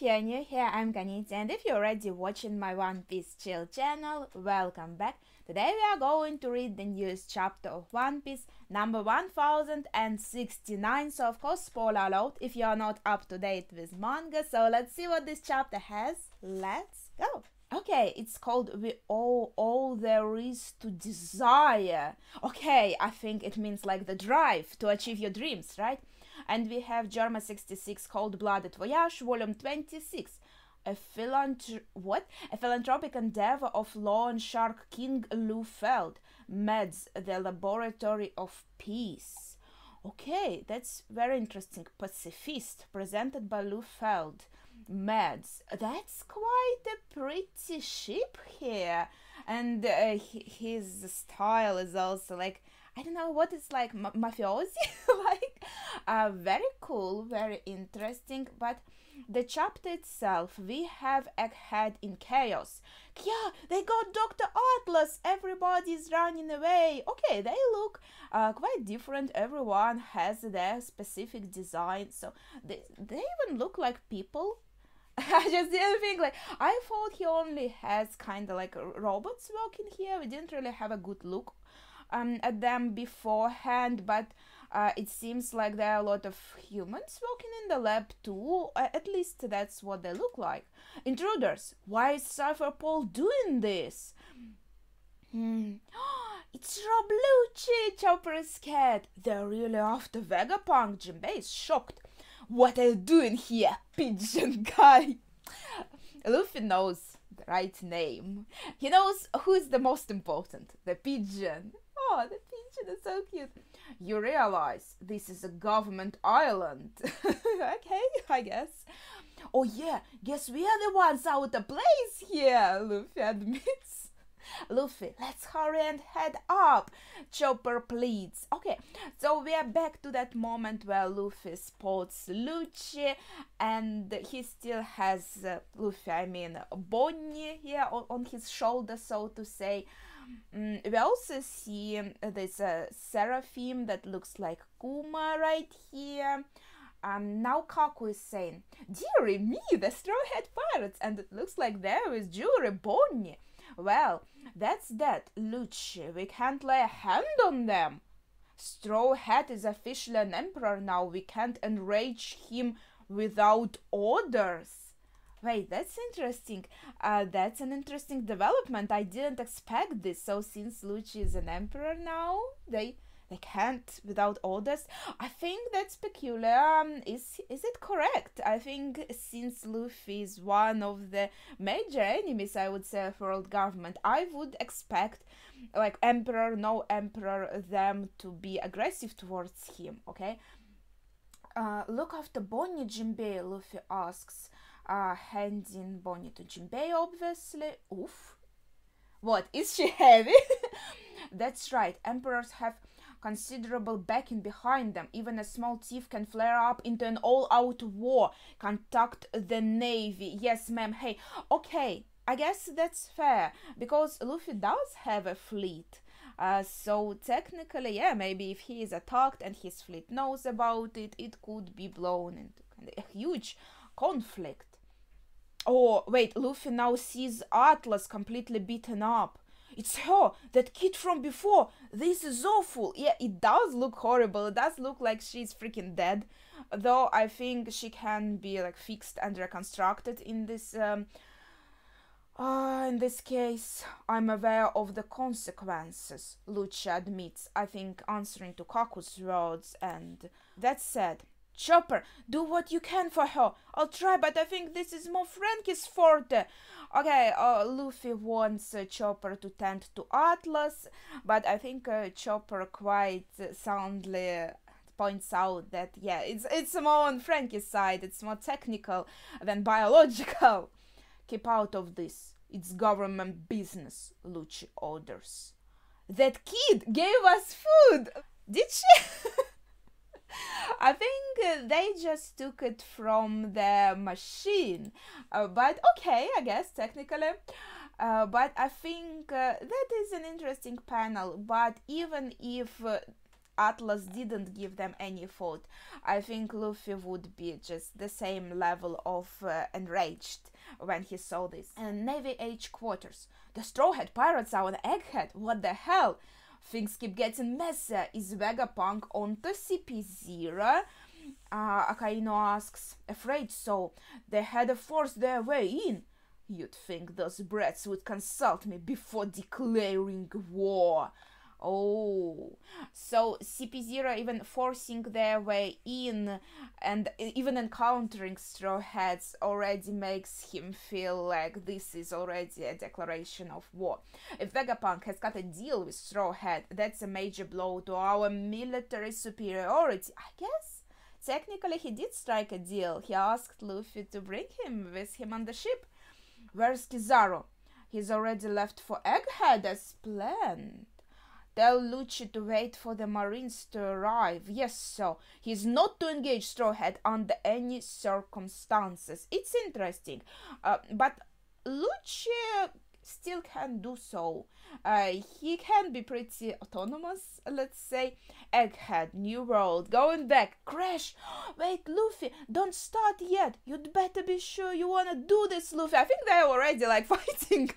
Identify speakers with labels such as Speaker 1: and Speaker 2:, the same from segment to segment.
Speaker 1: If you're new here, I'm Kanita, and if you're already watching my One Piece Chill channel, welcome back. Today we are going to read the newest chapter of One Piece, number 1069, so of course spoiler alert if you're not up to date with manga, so let's see what this chapter has. Let's go! Okay, it's called We All There Is to Desire. Okay, I think it means like the drive to achieve your dreams, right? And we have Germa 66 Cold-Blooded Voyage, Volume 26. A philanthropic endeavor of Lawn Shark King Lufeld. Meds, the Laboratory of Peace. Okay, that's very interesting. Pacifist, presented by Lufeld. Meds, that's quite a pretty ship here. And his style is also like, I don't know what it's like, mafiosi? Like, very cool, very interesting, but the chapter itself, we have Egghead in chaos. Yeah, they got Dr. Atlas, everybody's running away. Okay, they look quite different, everyone has their specific design, so they even look like people. I just didn't think, like, I thought he only has kind of like robots working here. We didn't really have a good look at them beforehand, but it seems like there are a lot of humans working in the lab too. At least that's what they look like. Intruders, why is Cypher Paul doing this? It's Rob Lucci. Chopper is scared. They're really after Vegapunk. Jinbei is shocked. What are you doing here, pigeon guy? Luffy knows the right name. He knows who's the most important, the pigeon. Oh, the pigeon is so cute. You realize this is a government island. Okay, I guess. Oh yeah, guess we are the ones out of place here, Luffy admits. Luffy, let's hurry and head up, Chopper pleads. Okay, so we are back to that moment where Luffy spots Lucci, and he still has Bonnie here on his shoulder, so to say. We also see this Seraphim that looks like Kuma right here. Now Kaku is saying, dearie me, the Straw Hat Pirates, and it looks like there is Jewelry Bonnie. Well, that's that, Lucci. We can't lay a hand on them. Straw Hat is officially an emperor now. We can't enrage him without orders. Wait, that's interesting. That's an interesting development. I didn't expect this. So since Lucci is an emperor now, they can't without orders. I think that's peculiar. Is it correct? I think since Luffy is one of the major enemies, I would say, of world government, I would expect, like, emperor, no emperor, them to be aggressive towards him, okay? Look after Bonnie, Jinbei, Luffy asks, handing Bonnie to Jinbei, obviously. Oof. What, is she heavy? That's right, emperors have considerable backing behind them. Even a small thief can flare up into an all-out war. Contact the navy. Yes, ma'am. Hey, okay, I guess that's fair, because Luffy does have a fleet. So technically, yeah, maybe if he is attacked and his fleet knows about it, it could be blown into a huge conflict. Oh, wait, Luffy now sees Atlas completely beaten up. It's her, that kid from before. This is awful. Yeah, it does look horrible. It does look like she's freaking dead. Though I think she can be like fixed and reconstructed in this case. I'm aware of the consequences, Lucci admits, I think answering to Kaku's words, and that said, Chopper, do what you can for her. I'll try, but I think this is more Frankie's forte. Okay, Luffy wants Chopper to tend to Atlas, but I think Chopper quite soundly points out that, yeah, it's more on Frankie's side. It's more technical than biological. Keep out of this. It's government business, Lucci orders. That kid gave us food! Did she? I think they just took it from the machine, but okay, I guess technically. But I think that is an interesting panel. But even if Atlas didn't give them any thought, I think Luffy would be just the same level of enraged when he saw this. And Navy H quarters. The Straw Hat Pirates are on Egghead. What the hell? Things keep getting messier. Is Vegapunk onto CP0? Akainu asks. Afraid so. They had to force their way in. You'd think those brats would consult me before declaring war. Oh, so CP0 even forcing their way in and even encountering Straw Hats already makes him feel like this is already a declaration of war. If Vegapunk has got a deal with Straw Hat, that's a major blow to our military superiority. I guess technically he did strike a deal. He asked Luffy to bring him with him on the ship. Where's Kizaru? He's already left for Egghead as planned. Tell Lucci to wait for the Marines to arrive. Yes, so he's not to engage Straw Hat under any circumstances. It's interesting, but Lucci still can do so. He can be pretty autonomous, let's say. Egghead, New World, going back, crash. Wait, Luffy, don't start yet. You'd better be sure you wanna do this, Luffy. I think they're already like fighting.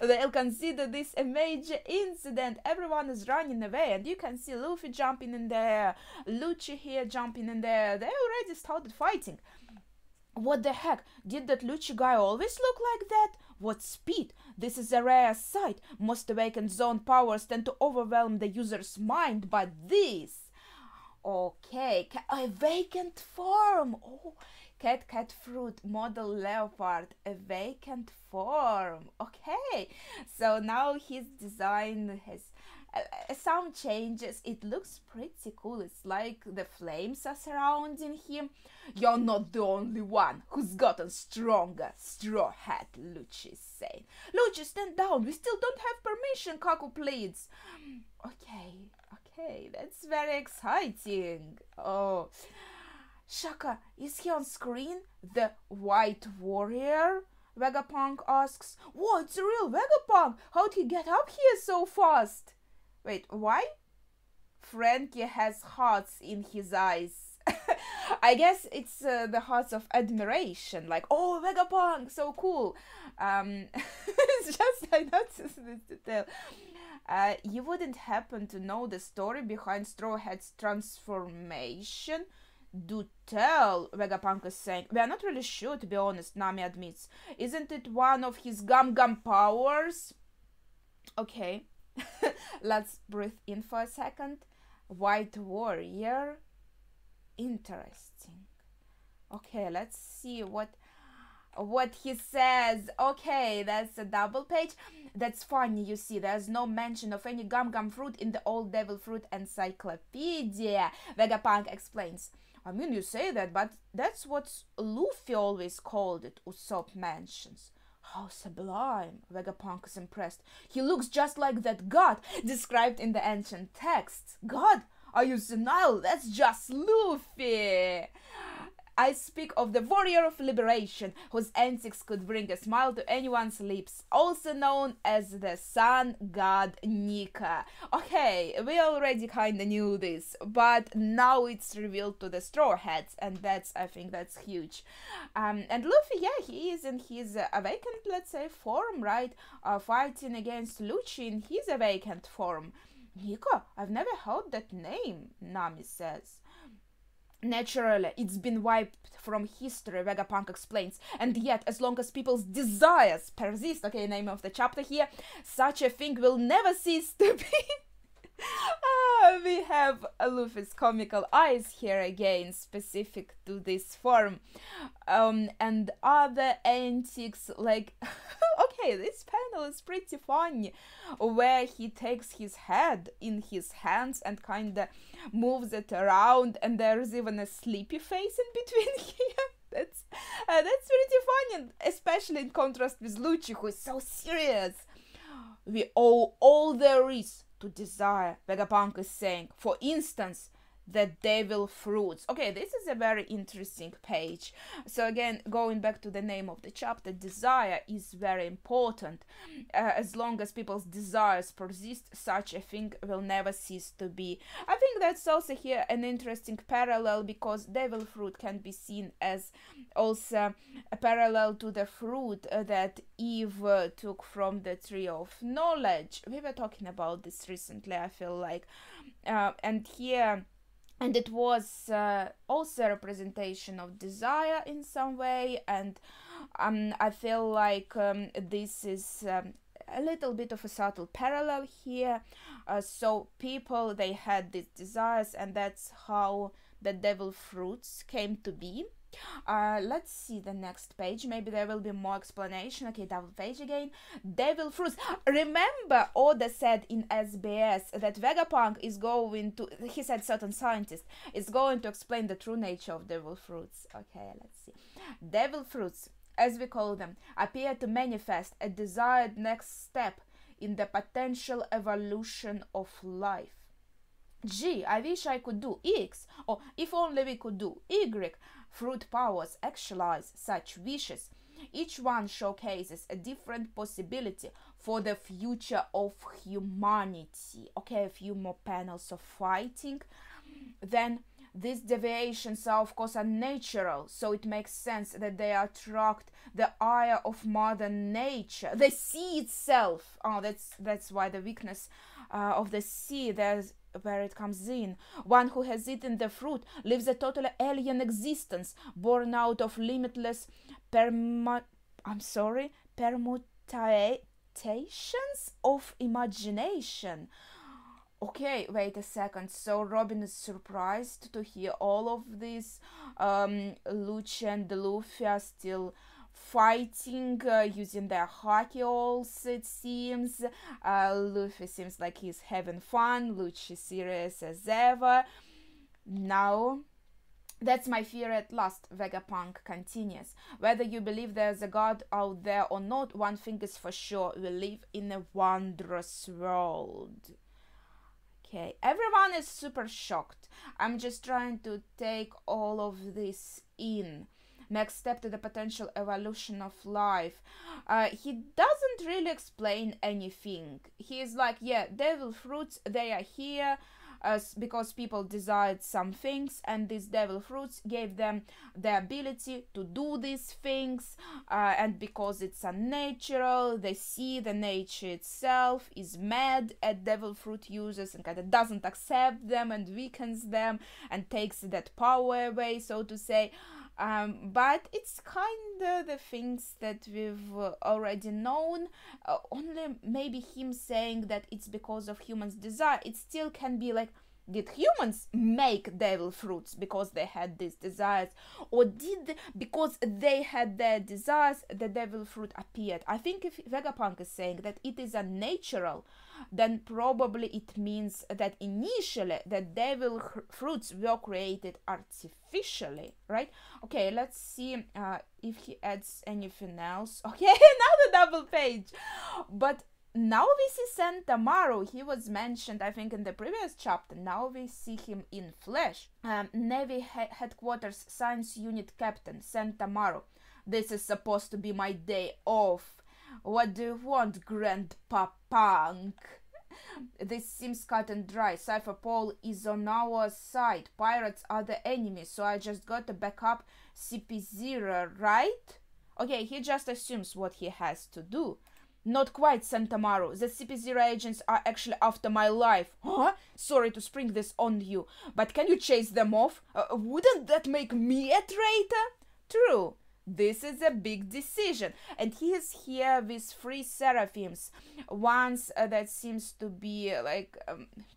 Speaker 1: They'll consider this a major incident. Everyone is running away, and you can see Luffy jumping in there, Lucci here jumping in there. They already started fighting. What the heck? Did that Lucci guy always look like that? What speed! This is a rare sight. Most awakened zone powers tend to overwhelm the user's mind, but this... Okay, a vacant form! Oh, cat fruit, model leopard, a vacant form. Okay, so now his design has some changes. It looks pretty cool. It's like the flames are surrounding him. You're not the only one who's gotten stronger, Straw Hat, Lucci's saying. Lucci, stand down. We still don't have permission, Kaku pleads. Okay, that's very exciting. Oh, Shaka, is he on screen? The White Warrior? Vegapunk asks. Whoa, it's a real Vegapunk. How'd he get up here so fast? Wait, why? Frankie has hearts in his eyes. I guess it's the hearts of admiration, like, oh, Vegapunk, so cool. It's just I noticed this detail. You wouldn't happen to know the story behind Straw Hat's transformation? Do tell, Vegapunk is saying. We are not really sure, to be honest, Nami admits. Isn't it one of his Gum powers? Okay. Let's breathe in for a second. White Warrior. Interesting. Okay, let's see what he says. Okay, that's a double page. That's funny, you see. There's no mention of any Gum fruit in the Old Devil Fruit Encyclopedia. Vegapunk explains. I mean, you say that, but that's what Luffy always called it, Usopp mentions. How sublime, Vegapunk is impressed. He looks just like that god described in the ancient texts. God? Are you senile? That's just Luffy. I speak of the warrior of liberation, whose antics could bring a smile to anyone's lips, also known as the sun god Nika. Okay, we already kinda knew this, but now it's revealed to the Straw Hats, and I think that's huge. And Luffy, yeah, he is in his awakened, let's say, form, right? Fighting against Lucci in his awakened form. Nika, I've never heard that name, Nami says. Naturally, it's been wiped from history, Vegapunk explains, and yet, as long as people's desires persist, okay, name of the chapter here, such a thing will never cease to be. We have Luffy's comical eyes here again, specific to this form, and other antics, like, okay, this panel is pretty funny, where he takes his head in his hands and kinda moves it around, and there's even a sleepy face in between here. That's pretty funny, especially in contrast with Lucci, who is so serious. We owe all there is to desire, Vegapunk is saying. For instance, the devil fruits. Okay, this is a very interesting page. So again, going back to the name of the chapter, desire is very important. As long as people's desires persist, such a thing will never cease to be. I think that's also here an interesting parallel, because devil fruit can be seen as also a parallel to the fruit that Eve took from the tree of knowledge. We were talking about this recently, I feel like. And it was also a representation of desire in some way, and I feel like this is a little bit of a subtle parallel here. So people, they had these desires, and that's how the devil fruits came to be. Let's see the next page. Maybe there will be more explanation. Okay, double page again. Devil fruits. Remember, Oda said in SBS that Vegapunk is going to, he said certain scientist is going to explain the true nature of devil fruits. Okay, let's see. Devil fruits, as we call them, appear to manifest a desired next step in the potential evolution of life. Gee, I wish I could do X, or if only we could do Y. Fruit powers actualize such wishes. Each one showcases a different possibility for the future of humanity. Okay, a few more panels of fighting. Then these deviations are of course unnatural, so it makes sense that they attract the ire of Mother Nature, the sea itself. Oh, that's why the weakness of the sea, there's where it comes in. One who has eaten the fruit lives a totally alien existence, born out of limitless permutations of imagination. Okay, wait a second. So Robin is surprised to hear all of this. Lucci and Luffy are still fighting using their haki-alls, it seems. Luffy seems like he's having fun. Lucci serious as ever. Now, that's my fear at last, Vegapunk continues. Whether you believe there's a god out there or not, one thing is for sure, we live in a wondrous world. Okay, everyone is super shocked. I'm just trying to take all of this in. Next step to the potential evolution of life. He doesn't really explain anything. He is like, yeah, devil fruits, they are here because people desired some things, and these devil fruits gave them the ability to do these things, and because it's unnatural, they see the nature itself is mad at devil fruit users and kind of doesn't accept them and weakens them and takes that power away, so to say. But it's kind of the things that we've already known, only maybe him saying that it's because of humans' desire. It still can be like, did humans make devil fruits because they had these desires, or did because they had their desires the devil fruit appeared? I think if Vegapunk is saying that it is unnatural, then probably it means that initially the devil fruits were created artificially, right? Okay, let's see if he adds anything else. Okay, now the double page. But now we see Sentomaru. He was mentioned, I think, in the previous chapter. Now we see him in flesh. Navy Headquarters Science Unit Captain Sentomaru. This is supposed to be my day off. What do you want, Grandpa Punk? This seems cut and dry. Cypher Paul is on our side. Pirates are the enemy, so I just got to back up CP0, right? Okay, he just assumes what he has to do. Not quite, Sentomaru. The CP0 agents are actually after my life. Huh? Sorry to spring this on you, but can you chase them off? Wouldn't that make me a traitor? True. This is a big decision. And he is here with 3 seraphims. Ones that seems to be like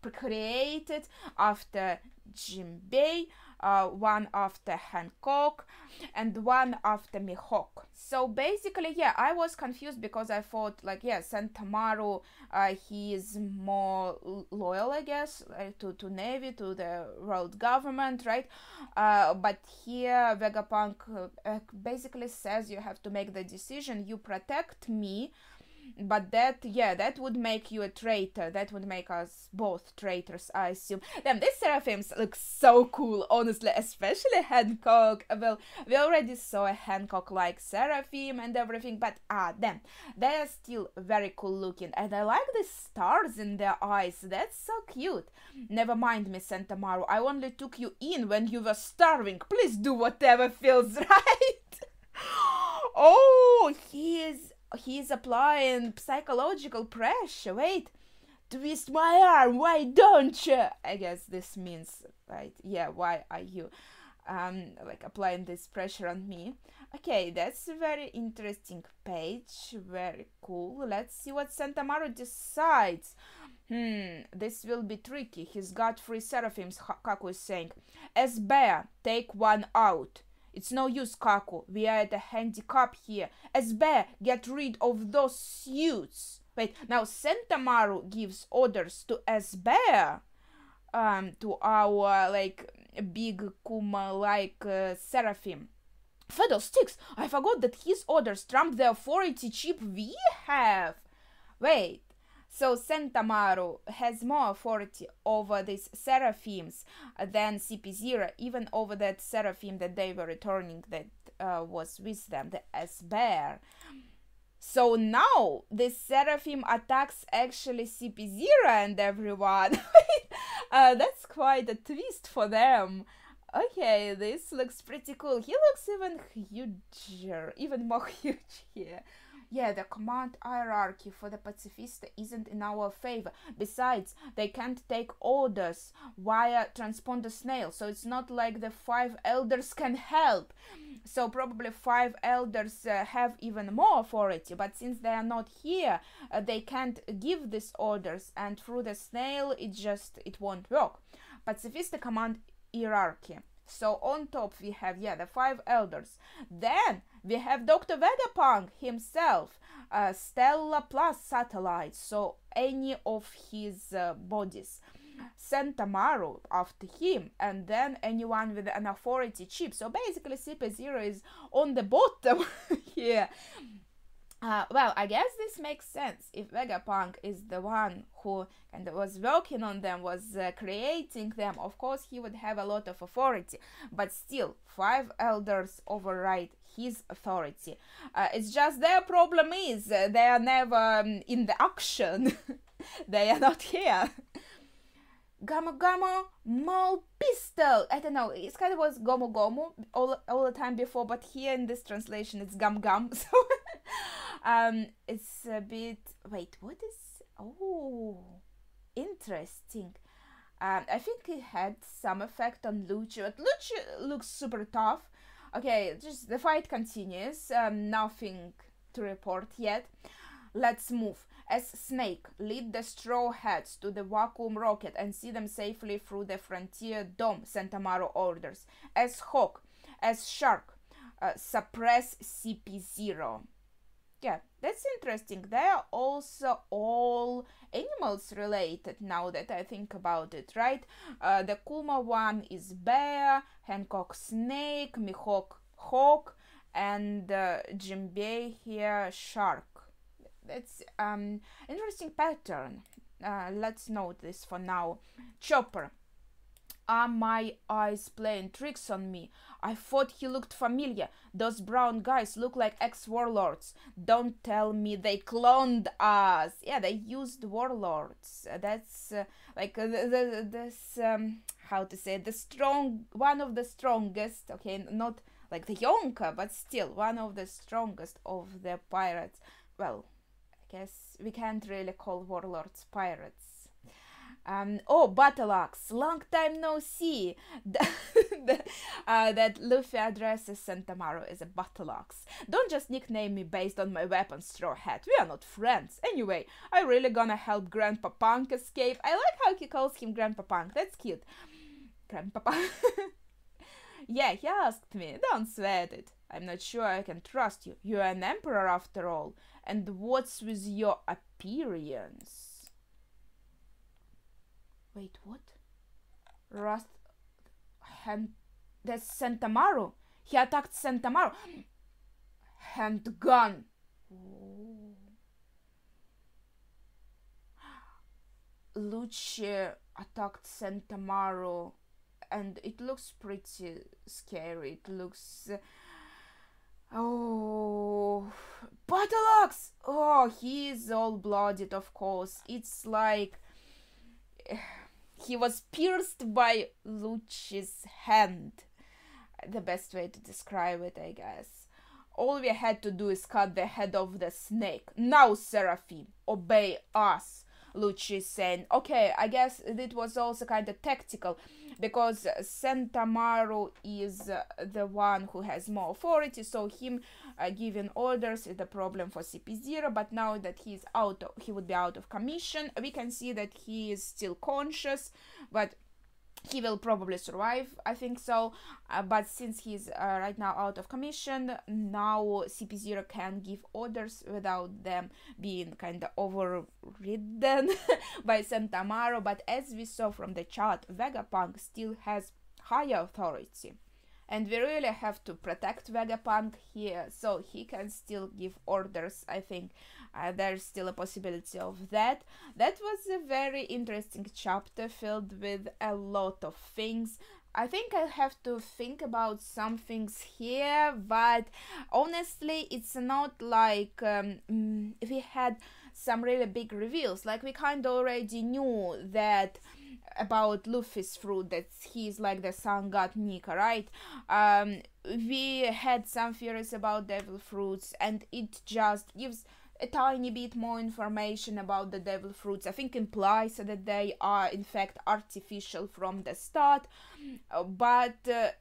Speaker 1: created after Jinbei, one after Hancock, and one after Mihawk. So basically, yeah, I was confused because I thought, like, yeah, Sentomaru, he is more loyal, I guess, to Navy, to the world government, right? But here, Vegapunk basically says you have to make the decision. You protect me, But that, yeah, that would make you a traitor. That would make us both traitors, I assume. Damn, these seraphims look so cool, honestly, especially Hancock. Well, we already saw a Hancock-like seraphim and everything, but damn, they are still very cool looking. And I like the stars in their eyes. That's so cute. Never mind me, Sentamaru. I only took you in when you were starving. Please do whatever feels right. Oh, he's applying psychological pressure. Wait, twist my arm, why don't you? I guess this means, right, yeah, why are you like applying this pressure on me? Okay, that's a very interesting page, very cool. Let's see what Sentamaru decides. This will be tricky. He's got 3 seraphims, Kaku is saying. As bear, take one out. It's no use, Kaku. We are at a handicap here. As bear, get rid of those suits. Wait, now Sentamaru gives orders to as bear, to our like big Kuma-like seraphim. Fiddlesticks! I forgot that his orders trump the authority chip we have. Wait. So Sentamaru has more authority over these seraphims than CP0, even over that seraphim that they were returning that was with them, the S-Bear. So now this seraphim attacks actually CP0 and everyone. That's quite a twist for them. Okay, this looks pretty cool. He looks even huger, even more huge here. Yeah, the command hierarchy for the pacifista isn't in our favor. Besides, they can't take orders via transponder snail, so it's not like the 5 elders can help. So probably 5 elders have even more authority, but since they are not here, they can't give these orders, and through the snail, it won't work. Pacifista command hierarchy. So on top we have, yeah, the 5 elders. Then we have Dr. Vegapunk himself, Stella plus satellites, so any of his bodies. Sentamaru after him, and then anyone with an authority chip. So basically CP0 is on the bottom here. Well, I guess this makes sense. If Vegapunk is the one who kind of was working on them, was creating them, of course he would have a lot of authority. But still, 5 elders override his authority. It's just their problem is they are never in the action. They are not here. Gamo Gamo Mole Pistol. I don't know, it kind of was Gomu Gomu all the time before, but here in this translation it's Gum Gum. So it's a bit, wait, what is, oh, interesting. I think it had some effect on Lucio, but Lucio looks super tough. Okay, just the fight continues, nothing to report yet. Let's move. As Snake, lead the Straw Hats to the vacuum rocket and see them safely through the Frontier Dome, Sentamaru orders. As Hawk, as Shark, suppress CP0. Yeah, that's interesting. They are also all animals related now that I think about it, right? The Kuma one is bear, Hancock snake, Mihawk hawk, and Jinbei here shark. That's interesting pattern. Let's note this for now. Chopper. Are my eyes playing tricks on me? I thought he looked familiar. Those brown guys look like ex-warlords. Don't tell me they cloned us. Yeah, they used warlords. That's like this, how to say, the strong, one of the strongest, okay, not like the Yonka, but still one of the strongest of the pirates. Well, I guess we can't really call warlords pirates. Oh, Battle Axe, long time no see. That Luffy addresses Sentamaru as a Battle Axe. Don't just nickname me based on my weapon, Straw Hat. We are not friends. Anyway, I really gonna help Grandpa Punk escape. I like how he calls him Grandpa Punk. That's cute. Grandpa Punk. Yeah, he asked me. Don't sweat it. I'm not sure I can trust you. You're an emperor after all. And what's with your appearance? Wait, what? That's Sentamaru. He attacked Sentamaru. Handgun. Oh. Lucci attacked Sentomaru, and it looks pretty scary. It looks... Oh, Battleaxe! Oh, he is all blooded, of course. It's like he was pierced by Lucci's hand. The best way to describe it, I guess. All we had to do is cut the head of the snake. Now, Seraphim, obey us. Lucci is saying, okay, I guess it was also kind of tactical, because Sentomaru is the one who has more authority, so him giving orders is the problem for CP0, but now that he would be out of commission, we can see that he is still conscious, but he will probably survive, I think so, but since he's right now out of commission, now CP0 can give orders without them being kind of overridden by Sentomaru, but as we saw from the chart, Vegapunk still has higher authority. And we really have to protect Vegapunk here, so he can still give orders, I think. There's still a possibility of that. That was a very interesting chapter filled with a lot of things. I think I have to think about some things here, but honestly, it's not like we had some really big reveals. Like, we kind of already knew that about Luffy's fruit, that he's like the sun god Nika, right? We had some theories about devil fruits, and it just gives a tiny bit more information about the devil fruits. I think implies that they are in fact artificial from the start, but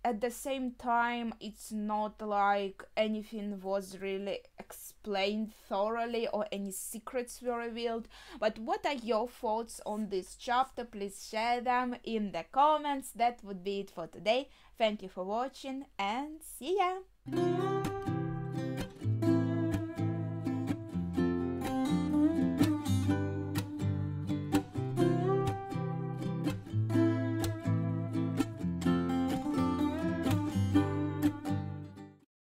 Speaker 1: at the same time it's not like anything was really explained thoroughly or any secrets were revealed. But what are your thoughts on this chapter? Please share them in the comments. That would be it for today. Thank you for watching and see ya!